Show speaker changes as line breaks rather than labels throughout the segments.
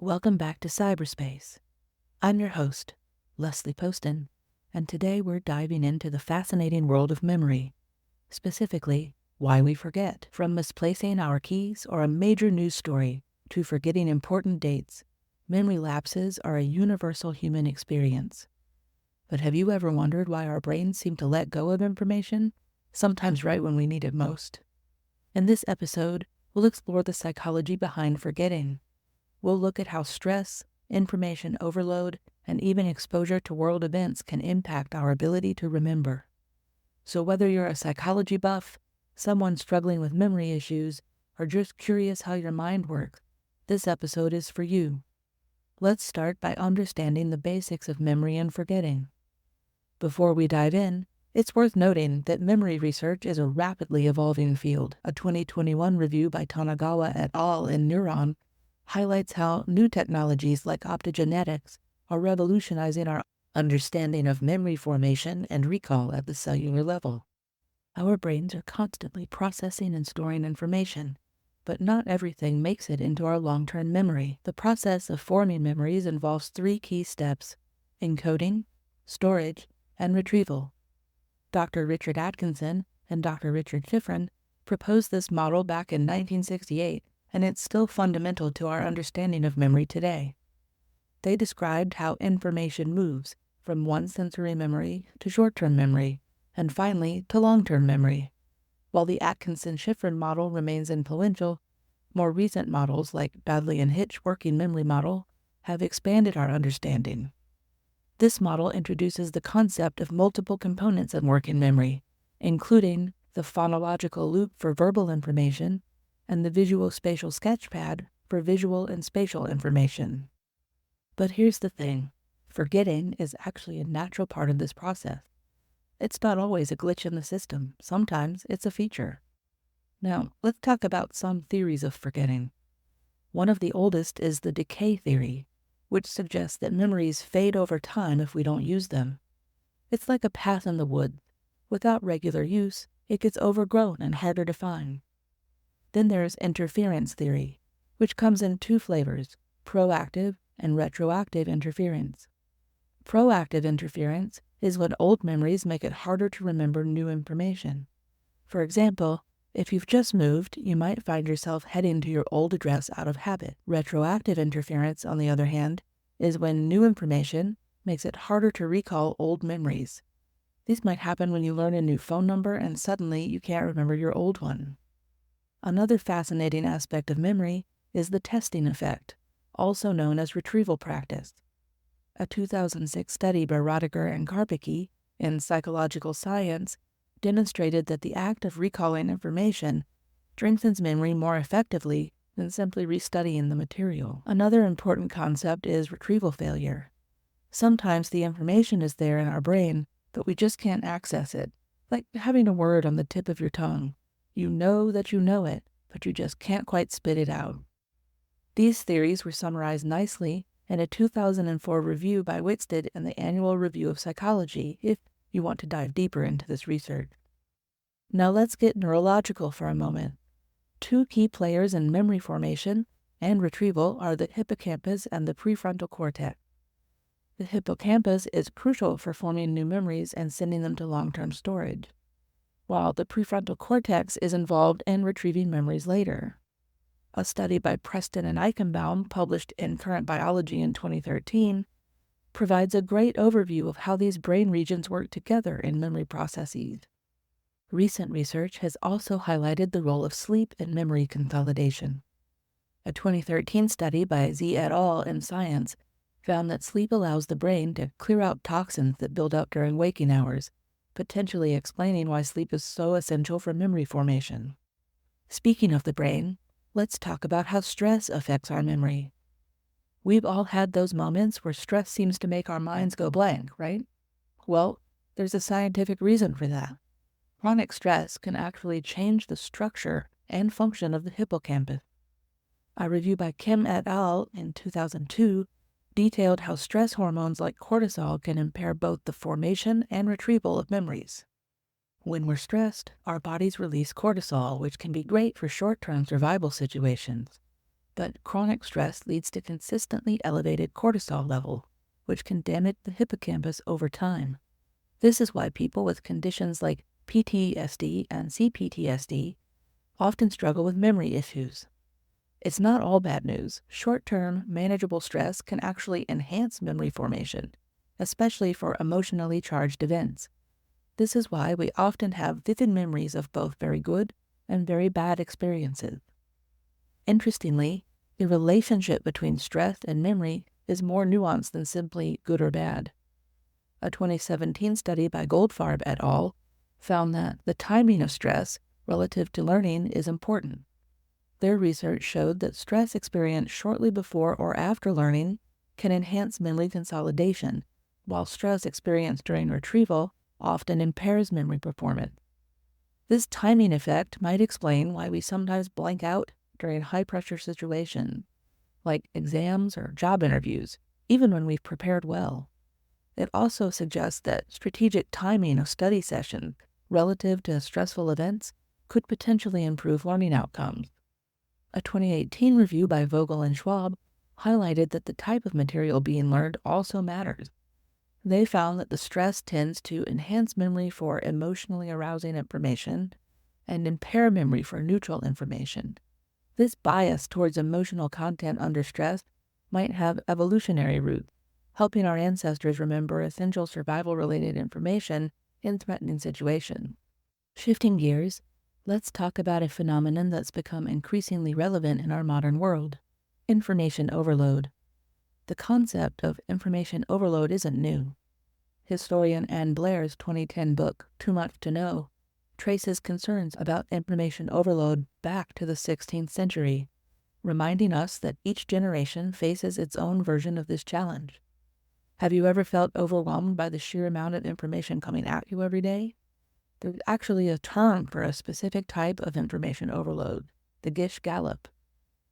Welcome back to Cyberspace. I'm your host, Leslie Poston, and today we're diving into the fascinating world of memory, specifically why we forget. From misplacing our keys or a major news story to forgetting important dates, memory lapses are a universal human experience. But have you ever wondered why our brains seem to let go of information, sometimes right when we need it most? In this episode, we'll explore the psychology behind forgetting. We'll look at how stress, information overload, and even exposure to world events can impact our ability to remember. So whether you're a psychology buff, someone struggling with memory issues, or just curious how your mind works, this episode is for you. Let's start by understanding the basics of memory and forgetting. Before we dive in, it's worth noting that memory research is a rapidly evolving field. A 2021 review by Tanagawa et al. In Neuron highlights how new technologies like optogenetics are revolutionizing our understanding of memory formation and recall at the cellular level. Our brains are constantly processing and storing information, but not everything makes it into our long-term memory. The process of forming memories involves three key steps: encoding, storage, and retrieval. Dr. Richard Atkinson and Dr. Richard Schifrin proposed this model back in 1968, and it's still fundamental to our understanding of memory today. They described how information moves from one sensory memory to short-term memory, and finally to long-term memory. While the Atkinson-Schifrin model remains influential, more recent models like Badley and Hitch working memory model have expanded our understanding. This model introduces the concept of multiple components in working memory, including the phonological loop for verbal information and the visual-spatial sketchpad for visual and spatial information. But here's the thing: forgetting is actually a natural part of this process. It's not always a glitch in the system. Sometimes it's a feature. Now, let's talk about some theories of forgetting. One of the oldest is the decay theory, which suggests that memories fade over time if we don't use them. It's like a path in the woods. Without regular use, it gets overgrown and harder to find. Then there's interference theory, which comes in two flavors: proactive and retroactive interference. Proactive interference is when old memories make it harder to remember new information. For example, if you've just moved, you might find yourself heading to your old address out of habit. Retroactive interference, on the other hand, is when new information makes it harder to recall old memories. These might happen when you learn a new phone number and suddenly you can't remember your old one. Another fascinating aspect of memory is the testing effect, also known as retrieval practice. A 2006 study by Roediger and Karpicki in Psychological Science demonstrated that the act of recalling information strengthens memory more effectively than simply restudying the material. Another important concept is retrieval failure. Sometimes the information is there in our brain, but we just can't access it, like having a word on the tip of your tongue. You know that you know it, but you just can't quite spit it out. These theories were summarized nicely in a 2004 review by Whitsted in the Annual Review of Psychology, if you want to dive deeper into this research. Now let's get neurological for a moment. Two key players in memory formation and retrieval are the hippocampus and the prefrontal cortex. The hippocampus is crucial for forming new memories and sending them to long-term storage, while the prefrontal cortex is involved in retrieving memories later. A study by Preston and Eichenbaum, published in Current Biology in 2013, provides a great overview of how these brain regions work together in memory processes. Recent research has also highlighted the role of sleep in memory consolidation. A 2013 study by Z et al. In Science found that sleep allows the brain to clear out toxins that build up during waking hours, potentially explaining why sleep is so essential for memory formation. Speaking of the brain, let's talk about how stress affects our memory. We've all had those moments where stress seems to make our minds go blank, right? Well, there's a scientific reason for that. Chronic stress can actually change the structure and function of the hippocampus. A review by Kim et al. In 2002 detailed how stress hormones like cortisol can impair both the formation and retrieval of memories. When we're stressed, our bodies release cortisol, which can be great for short-term survival situations. But chronic stress leads to consistently elevated cortisol level, which can damage the hippocampus over time. This is why people with conditions like PTSD and CPTSD often struggle with memory issues. It's not all bad news. Short-term, manageable stress can actually enhance memory formation, especially for emotionally charged events. This is why we often have vivid memories of both very good and very bad experiences. Interestingly, the relationship between stress and memory is more nuanced than simply good or bad. A 2017 study by Goldfarb et al. Found that the timing of stress relative to learning is important. Their research showed that stress experienced shortly before or after learning can enhance memory consolidation, while stress experienced during retrieval often impairs memory performance. This timing effect might explain why we sometimes blank out during high-pressure situations, like exams or job interviews, even when we've prepared well. It also suggests that strategic timing of study sessions relative to stressful events could potentially improve learning outcomes. A 2018 review by Vogel and Schwab highlighted that the type of material being learned also matters. They found that the stress tends to enhance memory for emotionally arousing information and impair memory for neutral information. This bias towards emotional content under stress might have evolutionary roots, helping our ancestors remember essential survival-related information in threatening situations. Shifting gears, let's talk about a phenomenon that's become increasingly relevant in our modern world: information overload. The concept of information overload isn't new. Historian Ann Blair's 2010 book, Too Much to Know, traces concerns about information overload back to the 16th century, reminding us that each generation faces its own version of this challenge. Have you ever felt overwhelmed by the sheer amount of information coming at you every day? There's actually a term for a specific type of information overload, the Gish Gallop.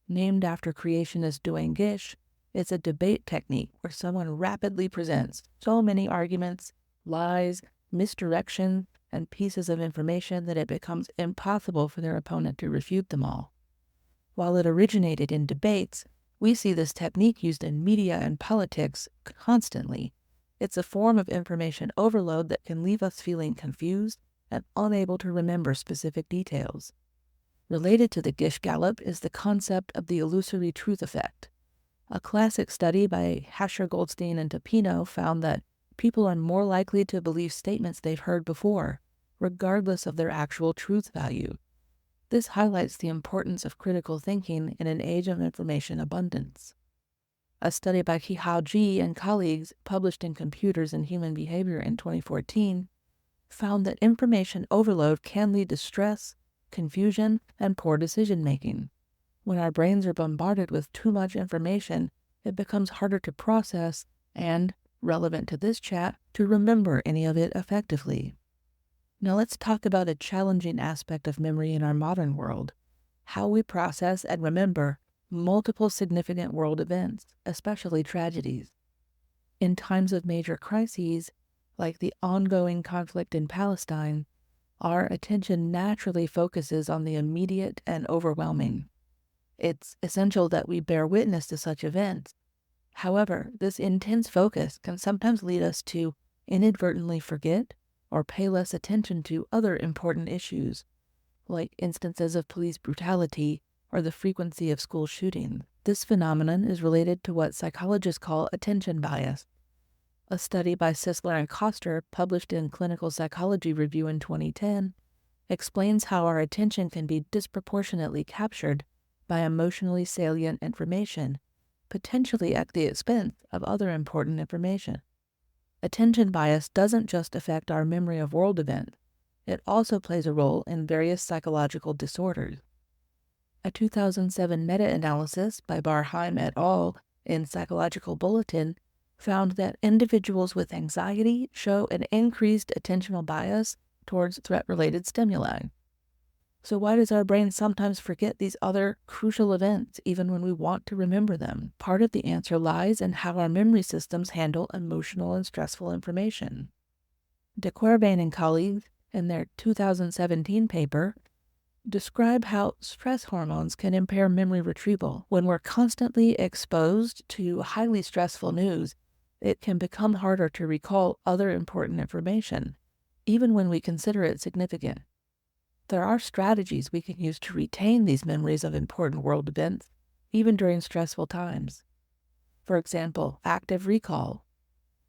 Named after creationist Duane Gish, it's a debate technique where someone rapidly presents so many arguments, lies, misdirection, and pieces of information that it becomes impossible for their opponent to refute them all. While it originated in debates, we see this technique used in media and politics constantly. It's a form of information overload that can leave us feeling confused and unable to remember specific details. Related to the Gish Gallop is the concept of the illusory truth effect. A classic study by Hasher, Goldstein, and Topino found that people are more likely to believe statements they've heard before, regardless of their actual truth value. This highlights the importance of critical thinking in an age of information abundance. A study by Kihao Ji and colleagues published in Computers and Human Behavior in 2014 found that information overload can lead to stress, confusion, and poor decision-making. When our brains are bombarded with too much information, it becomes harder to process and, relevant to this chat, to remember any of it effectively. Now let's talk about a challenging aspect of memory in our modern world: how we process and remember multiple significant world events, especially tragedies. In times of major crises, like the ongoing conflict in Palestine, our attention naturally focuses on the immediate and overwhelming. It's essential that we bear witness to such events. However, this intense focus can sometimes lead us to inadvertently forget or pay less attention to other important issues, like instances of police brutality or the frequency of school shootings. This phenomenon is related to what psychologists call attention bias. A study by Sisler and Koster, published in Clinical Psychology Review in 2010, explains how our attention can be disproportionately captured by emotionally salient information, potentially at the expense of other important information. Attention bias doesn't just affect our memory of world events, it also plays a role in various psychological disorders. A 2007 meta-analysis by Barheim et al. In Psychological Bulletin found that individuals with anxiety show an increased attentional bias towards threat-related stimuli. So why does our brain sometimes forget these other crucial events even when we want to remember them? Part of the answer lies in how our memory systems handle emotional and stressful information. De Quervain and colleagues, in their 2017 paper, describe how stress hormones can impair memory retrieval. When we're constantly exposed to highly stressful news, it can become harder to recall other important information, even when we consider it significant. There are strategies we can use to retain these memories of important world events, even during stressful times. For example, active recall,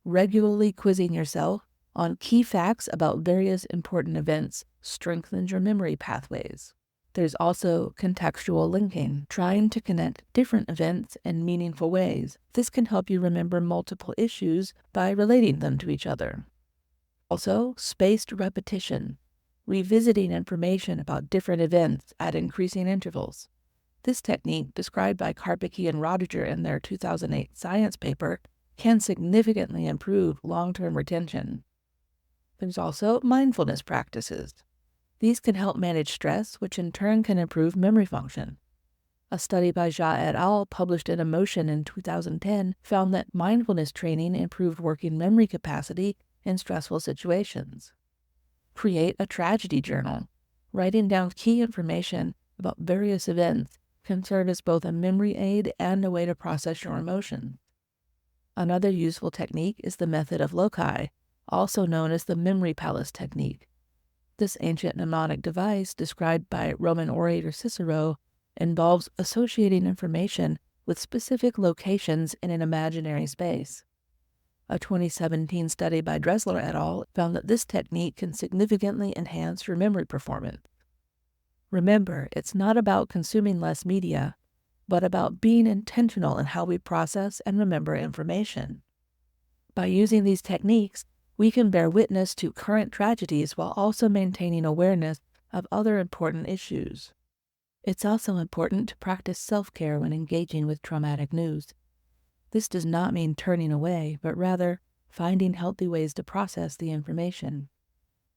regularly quizzing yourself on key facts about various important events strengthens your memory pathways. There's also contextual linking, trying to connect different events in meaningful ways. This can help you remember multiple issues by relating them to each other. Also, spaced repetition, revisiting information about different events at increasing intervals. This technique, described by Karpicki and Rodiger in their 2008 science paper, can significantly improve long-term retention. There's also mindfulness practices. These can help manage stress, which in turn can improve memory function. A study by Jha et al., published in Emotion in 2010, found that mindfulness training improved working memory capacity in stressful situations. Create a tragedy journal. Writing down key information about various events can serve as both a memory aid and a way to process your emotions. Another useful technique is the method of loci, also known as the memory palace technique. This ancient mnemonic device, described by Roman orator Cicero, involves associating information with specific locations in an imaginary space. A 2017 study by Dressler et al. Found that this technique can significantly enhance your memory performance. Remember, it's not about consuming less media, but about being intentional in how we process and remember information. By using these techniques, we can bear witness to current tragedies while also maintaining awareness of other important issues. It's also important to practice self-care when engaging with traumatic news. This does not mean turning away, but rather finding healthy ways to process the information.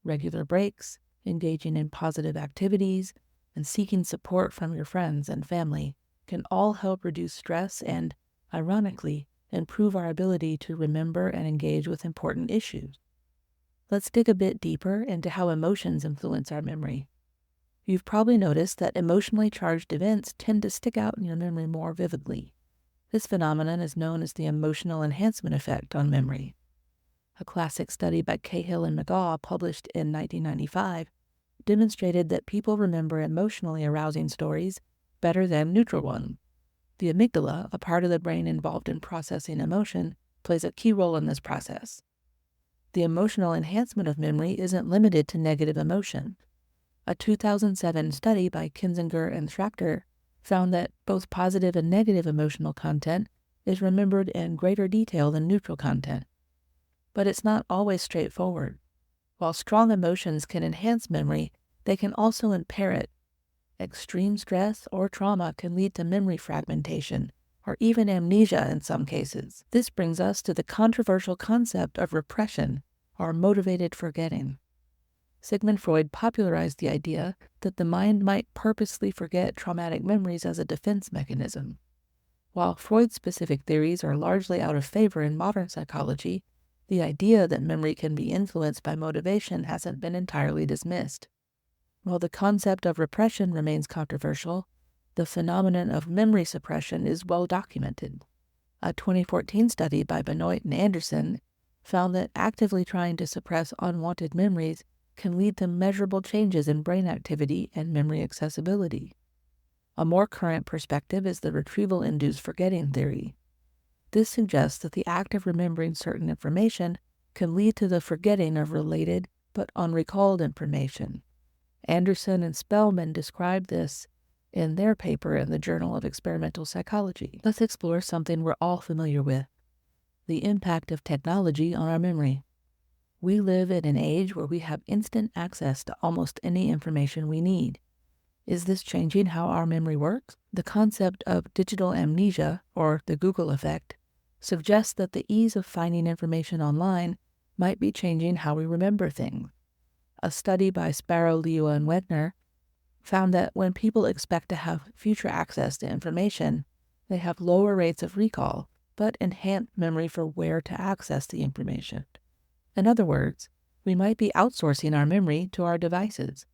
Regular breaks, engaging in positive activities, and seeking support from your friends and family can all help reduce stress and, ironically, improve our ability to remember and engage with important issues. Let's dig a bit deeper into how emotions influence our memory. You've probably noticed that emotionally charged events tend to stick out in your memory more vividly. This phenomenon is known as the emotional enhancement effect on memory. A classic study by Cahill and McGaw, published in 1995, demonstrated that people remember emotionally arousing stories better than neutral ones. The amygdala, a part of the brain involved in processing emotion, plays a key role in this process. The emotional enhancement of memory isn't limited to negative emotion. A 2007 study by Kinzinger and Schrachter found that both positive and negative emotional content is remembered in greater detail than neutral content. But it's not always straightforward. While strong emotions can enhance memory, they can also impair it. Extreme stress or trauma can lead to memory fragmentation, or even amnesia in some cases. This brings us to the controversial concept of repression, or motivated forgetting. Sigmund Freud popularized the idea that the mind might purposely forget traumatic memories as a defense mechanism. While Freud's specific theories are largely out of favor in modern psychology, the idea that memory can be influenced by motivation hasn't been entirely dismissed. While the concept of repression remains controversial, the phenomenon of memory suppression is well documented. A 2014 study by Benoit and Anderson found that actively trying to suppress unwanted memories can lead to measurable changes in brain activity and memory accessibility. A more current perspective is the retrieval-induced forgetting theory. This suggests that the act of remembering certain information can lead to the forgetting of related but unrecalled information. Anderson and Spellman described this in their paper in the Journal of Experimental Psychology. Let's explore something we're all familiar with: the impact of technology on our memory. We live in an age where we have instant access to almost any information we need. Is this changing how our memory works? The concept of digital amnesia, or the Google effect, suggests that the ease of finding information online might be changing how we remember things. A study by Sparrow, Liu, and Wegner found that when people expect to have future access to information, they have lower rates of recall, but enhanced memory for where to access the information. In other words, we might be outsourcing our memory to our devices.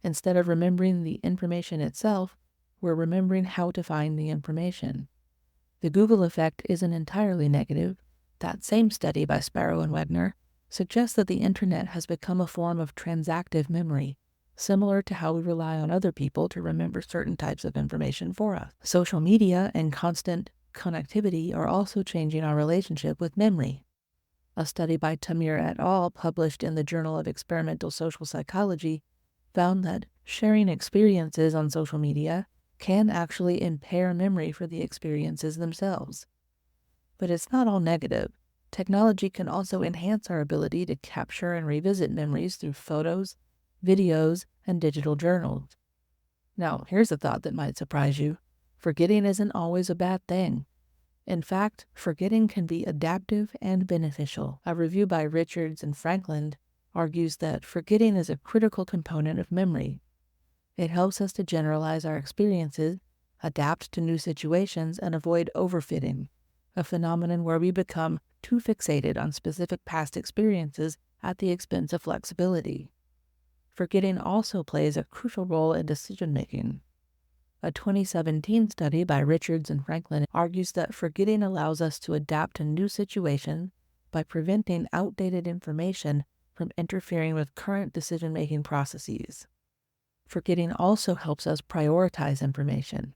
Instead of remembering the information itself, we're remembering how to find the information. The Google effect isn't entirely negative. That same study by Sparrow and Wegner suggests that the internet has become a form of transactive memory, similar to how we rely on other people to remember certain types of information for us. Social media and constant connectivity are also changing our relationship with memory. A study by Tamir et al., published in the Journal of Experimental Social Psychology, found that sharing experiences on social media can actually impair memory for the experiences themselves. But it's not all negative. Technology can also enhance our ability to capture and revisit memories through photos, videos, and digital journals. Now, here's a thought that might surprise you. Forgetting isn't always a bad thing. In fact, forgetting can be adaptive and beneficial. A review by Richards and Franklin argues that forgetting is a critical component of memory. It helps us to generalize our experiences, adapt to new situations, and avoid overfitting, a phenomenon where we become too fixated on specific past experiences at the expense of flexibility. Forgetting also plays a crucial role in decision-making. A 2017 study by Richards and Franklin argues that forgetting allows us to adapt to new situations by preventing outdated information from interfering with current decision-making processes. Forgetting also helps us prioritize information.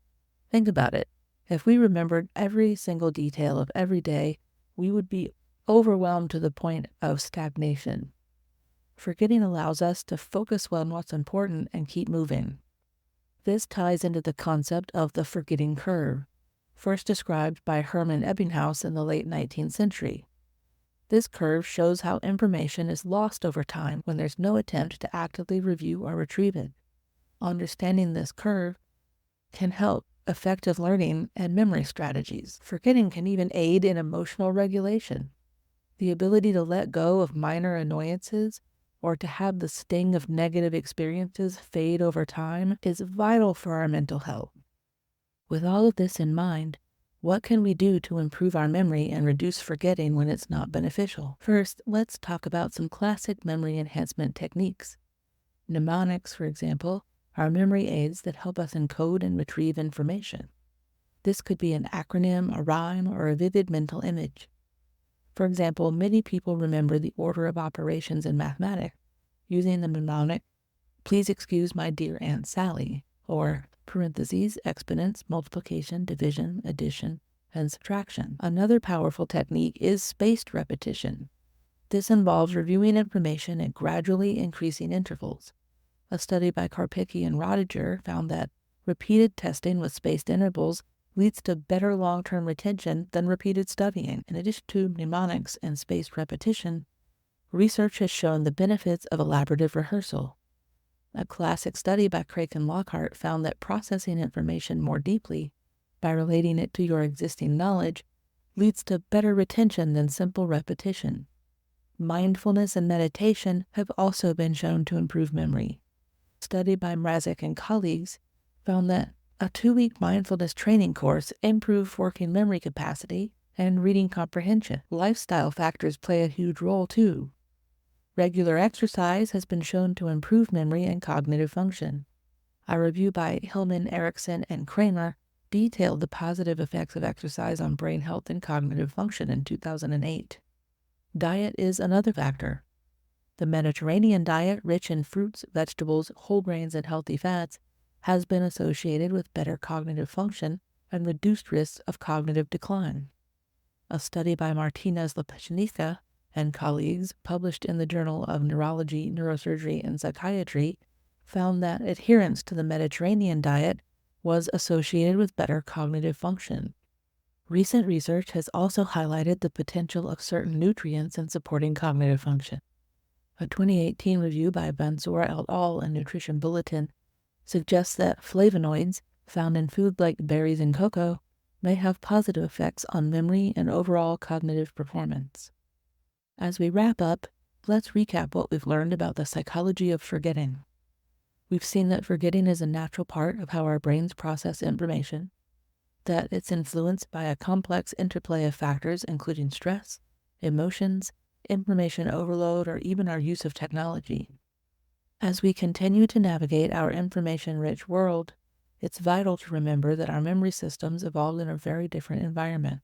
Think about it. If we remembered every single detail of every day, we would be overwhelmed to the point of stagnation. Forgetting allows us to focus on what's important and keep moving. This ties into the concept of the forgetting curve, first described by Hermann Ebbinghaus in the late 19th century. This curve shows how information is lost over time when there's no attempt to actively review or retrieve it. Understanding this curve can help effective learning and memory strategies. Forgetting can even aid in emotional regulation. The ability to let go of minor annoyances or to have the sting of negative experiences fade over time is vital for our mental health. With all of this in mind, what can we do to improve our memory and reduce forgetting when it's not beneficial? First, let's talk about some classic memory enhancement techniques. Mnemonics, for example, are memory aids that help us encode and retrieve information. This could be an acronym, a rhyme, or a vivid mental image. For example, many people remember the order of operations in mathematics using the mnemonic, "Please excuse my dear Aunt Sally," or parentheses, exponents, multiplication, division, addition, and subtraction. Another powerful technique is spaced repetition. This involves reviewing information at gradually increasing intervals. A study by Karpicki and Rodiger found that repeated testing with spaced intervals leads to better long-term retention than repeated studying. In addition to mnemonics and spaced repetition, research has shown the benefits of elaborative rehearsal. A classic study by Craik and Lockhart found that processing information more deeply by relating it to your existing knowledge leads to better retention than simple repetition. Mindfulness and meditation have also been shown to improve memory. A study by Mrazek and colleagues found that a 2-week mindfulness training course improved working memory capacity and reading comprehension. Lifestyle factors play a huge role too. Regular exercise has been shown to improve memory and cognitive function. A review by Hillman, Erickson, and Kramer detailed the positive effects of exercise on brain health and cognitive function in 2008. Diet is another factor. The Mediterranean diet, rich in fruits, vegetables, whole grains, and healthy fats, has been associated with better cognitive function and reduced risks of cognitive decline. A study by Martinez Lepechnica and colleagues, published in the Journal of Neurology, Neurosurgery, and Psychiatry, found that adherence to the Mediterranean diet was associated with better cognitive function. Recent research has also highlighted the potential of certain nutrients in supporting cognitive function. A 2018 review by Bansura et al. In Nutrition Bulletin suggests that flavonoids found in foods like berries and cocoa may have positive effects on memory and overall cognitive performance. As we wrap up, let's recap what we've learned about the psychology of forgetting. We've seen that forgetting is a natural part of how our brains process information, that it's influenced by a complex interplay of factors including stress, emotions, information overload, or even our use of technology. As we continue to navigate our information-rich world, it's vital to remember that our memory systems evolved in a very different environment.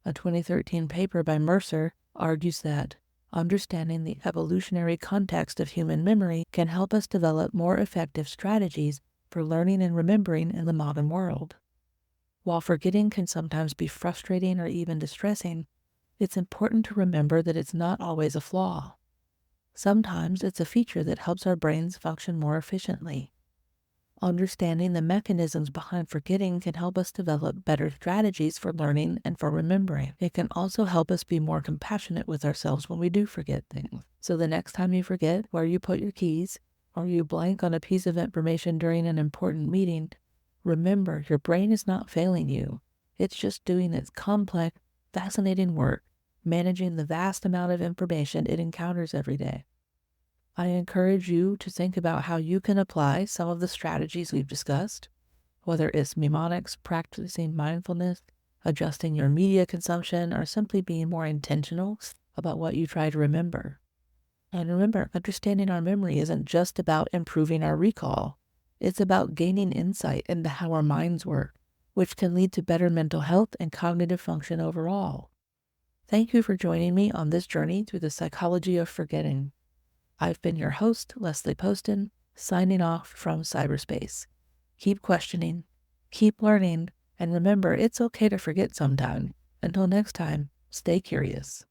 A 2013 paper by Mercer argues that understanding the evolutionary context of human memory can help us develop more effective strategies for learning and remembering in the modern world. While forgetting can sometimes be frustrating or even distressing, it's important to remember that it's not always a flaw. Sometimes it's a feature that helps our brains function more efficiently. Understanding the mechanisms behind forgetting can help us develop better strategies for learning and for remembering. It can also help us be more compassionate with ourselves when we do forget things. So the next time you forget where you put your keys, or you blank on a piece of information during an important meeting, remember your brain is not failing you. It's just doing its complex, fascinating work, managing the vast amount of information it encounters every day. I encourage you to think about how you can apply some of the strategies we've discussed, whether it's mnemonics, practicing mindfulness, adjusting your media consumption, or simply being more intentional about what you try to remember. And remember, understanding our memory isn't just about improving our recall. It's about gaining insight into how our minds work, which can lead to better mental health and cognitive function overall. Thank you for joining me on this journey through the psychology of forgetting. I've been your host, Leslie Poston, signing off from cyberspace. Keep questioning, keep learning, and remember, it's okay to forget sometime. Until next time, stay curious.